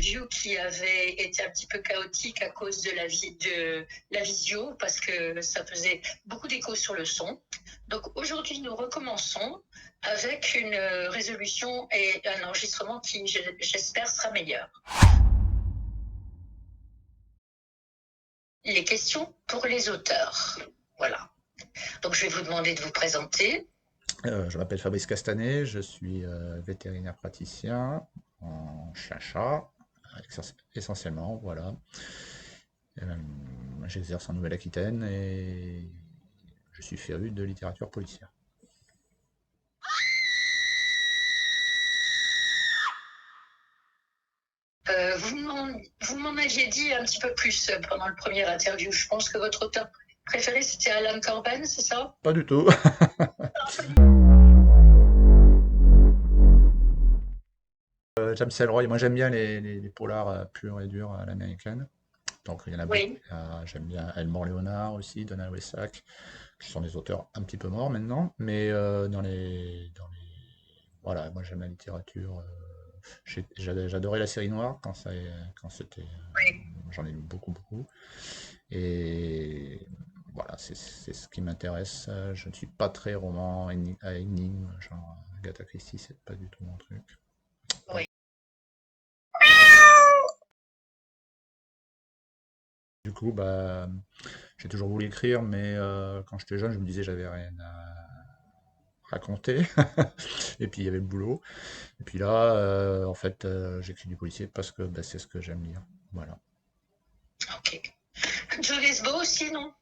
interview qui avait été un petit peu chaotique à cause de la visio, parce que ça faisait beaucoup d'écho sur le son. Donc aujourd'hui, nous recommençons avec une résolution et un enregistrement qui, j'espère, sera meilleur. Les questions pour les auteurs. Voilà. Donc je vais vous demander de vous présenter. Je m'appelle Fabrice Castanet, je suis vétérinaire praticien en chien-chat, essentiellement, voilà. Euh, J'exerce en Nouvelle-Aquitaine et je suis féru de littérature policière. Vous m'en aviez dit un petit peu plus pendant le premier interview. Je pense que votre auteur préféré, c'était Alan Corben, c'est ça? Pas du tout. James Ellroy, moi j'aime bien les polars purs et durs à l'américaine. Donc il y en a beaucoup. Oui. J'aime bien Elmore Leonard aussi, Donald Wessack, qui sont des auteurs un petit peu morts maintenant, mais voilà, moi j'aime la littérature. J'adorais la série noire quand c'était. Oui. J'en ai lu beaucoup, beaucoup. Et voilà, c'est ce qui m'intéresse. Je ne suis pas très roman à énigmes, genre Agatha Christie, c'est pas du tout mon truc. Oui. Du coup, bah, j'ai toujours voulu écrire, mais quand j'étais jeune, je me disais j'avais rien à raconter. Et puis il y avait le boulot. Et puis là, en fait, j'écris du policier parce que bah, c'est ce que j'aime lire. Voilà. Ok. Joe Lesbo aussi, non?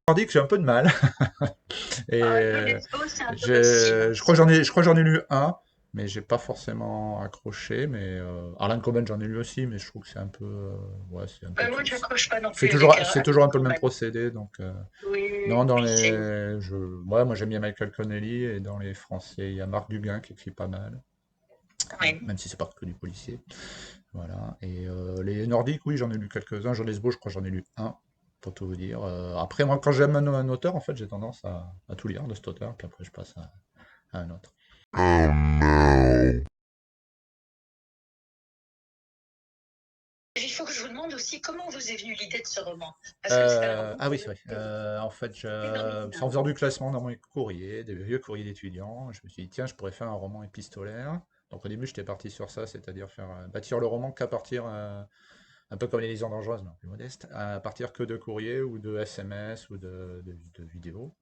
Nordique, j'ai un peu de mal. Et Joe Lesbo, c'est un peu facile, hein. je crois que j'en ai lu un, mais j'ai pas forcément accroché. Mais Harlan Coben, j'en ai lu aussi, mais je trouve que c'est un peu, ouais, c'est un peu Moi, je n'accroche pas non c'est plus avec c'est Alan toujours un peu le même Corben. procédé. Donc Oui, non, puis c'est. ouais, moi j'aime bien Michael Connelly et dans les Français, il y a Marc Duguin qui écrit pas mal, Oui. même si c'est pas que du policier. Voilà. Et les Nordiques, oui, j'en ai lu quelques-uns. Jean Lesbo, je crois que j'en ai lu un, pour tout vous dire. Après, moi, quand j'aime un auteur, en fait, j'ai tendance à tout lire de cet auteur, puis après, je passe à un autre. Il faut que je vous demande aussi comment vous est venue l'idée de ce roman. Parce que c'est un roman Ah quand oui, c'est même vrai. En fait, c'est en phénoménal. faisant du classement dans mes courriers, des vieux courriers d'étudiants, je me suis dit, tiens, je pourrais faire un roman épistolaire. Donc au début, j'étais parti sur ça, c'est-à-dire faire bâtir le roman qu'à partir, un peu comme les légendes dangereuses, mais plus modeste, à partir que de courriers ou de SMS ou de vidéos.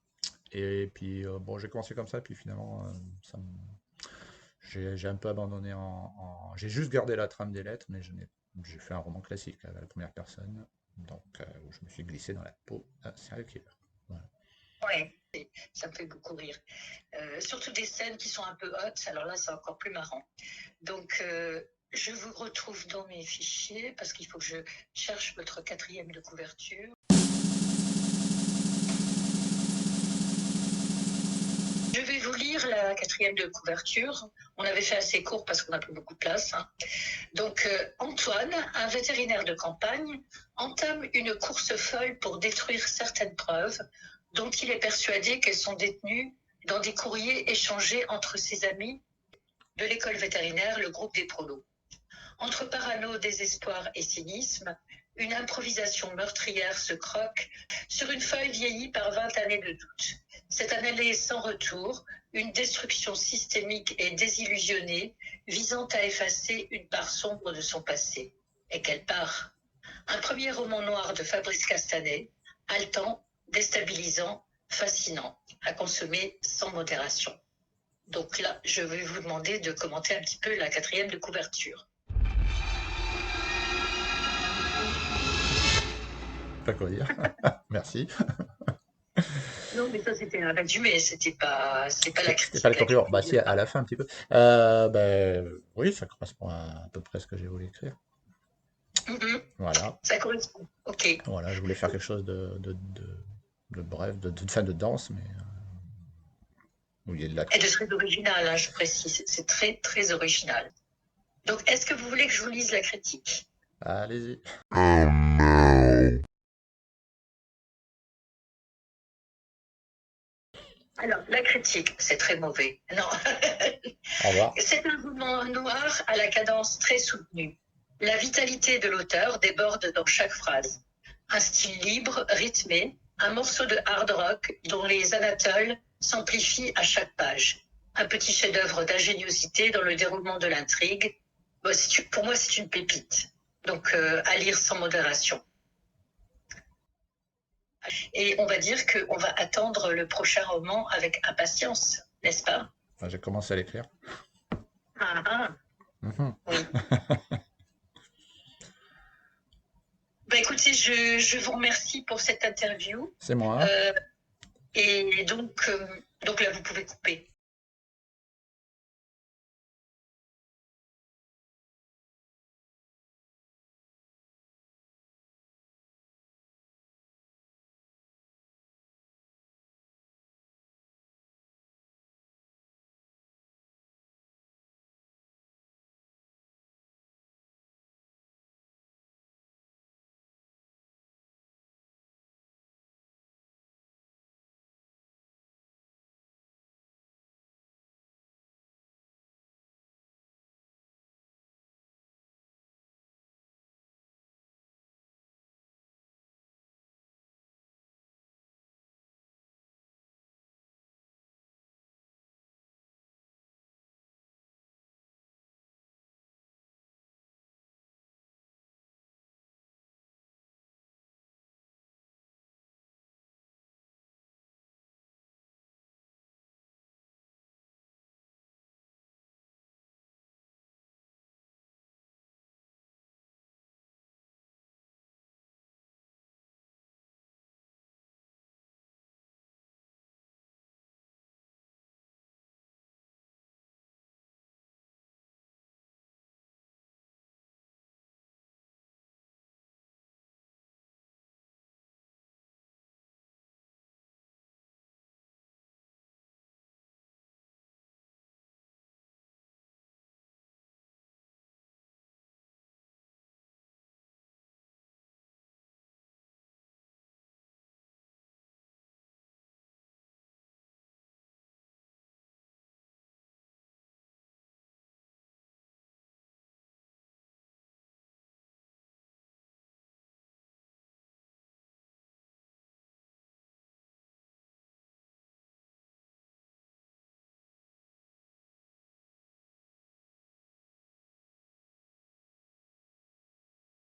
Et puis, bon, j'ai commencé comme ça, puis finalement, j'ai un peu abandonné j'ai juste gardé la trame des lettres, mais j'ai fait un roman classique à la première personne, donc où je me suis glissé dans la peau d'un serial killer. Voilà. Oui, ça me fait beaucoup rire. Surtout des scènes qui sont un peu hautes, alors là, c'est encore plus marrant. Donc, je vous retrouve dans mes fichiers parce qu'il faut que je cherche votre quatrième de couverture. Je vais vous lire la quatrième de couverture. On avait fait assez court parce qu'on n'a plus beaucoup de place, hein. Donc, Antoine, un vétérinaire de campagne, entame une course folle pour détruire certaines preuves dont il est persuadé qu'elles sont détenues dans des courriers échangés entre ses amis de l'école vétérinaire, le groupe des prolos. Entre parano, désespoir et cynisme, une improvisation meurtrière se croque sur une feuille vieillie par 20 années de doute. Cette année sans retour, une destruction systémique et désillusionnée visant à effacer une part sombre de son passé. Et quelle part? Un premier roman noir de Fabrice Castanet, haletant, déstabilisant, fascinant, à consommer sans modération. Donc là, je vais vous demander de commenter un petit peu la quatrième de couverture. Pas quoi dire. Merci. Non, mais ça, c'était un résumé, c'est pas la C'était pas le critique. La conclure. critique Bah si, vient à pas. la fin un petit peu. Ben, oui, ça correspond à peu près ce que j'ai voulu écrire. Voilà. Ça correspond. Ok. Voilà, je voulais faire quelque chose de bref, fin de danse, mais où il y a de Et de l'action. très original, hein, je précise. C'est très, très original. Donc, est-ce que vous voulez que je vous lise la critique? Allez-y. Alors, la critique, c'est très mauvais. Non, Au revoir. c'est un roman noir à la cadence très soutenue. La vitalité de l'auteur déborde dans chaque phrase. Un style libre, rythmé, un morceau de hard rock dont les anatoles s'amplifient à chaque page. Un petit chef-d'œuvre d'ingéniosité dans le déroulement de l'intrigue. Bon, pour moi, c'est une pépite. Donc, à lire sans modération. Et on va dire qu'on va attendre le prochain roman avec impatience, n'est-ce pas? Enfin, j'ai commencé à l'écrire. Ah, ah, Mhm. oui. Bah, écoutez, je vous remercie pour cette interview. C'est moi. Et donc là, vous pouvez couper.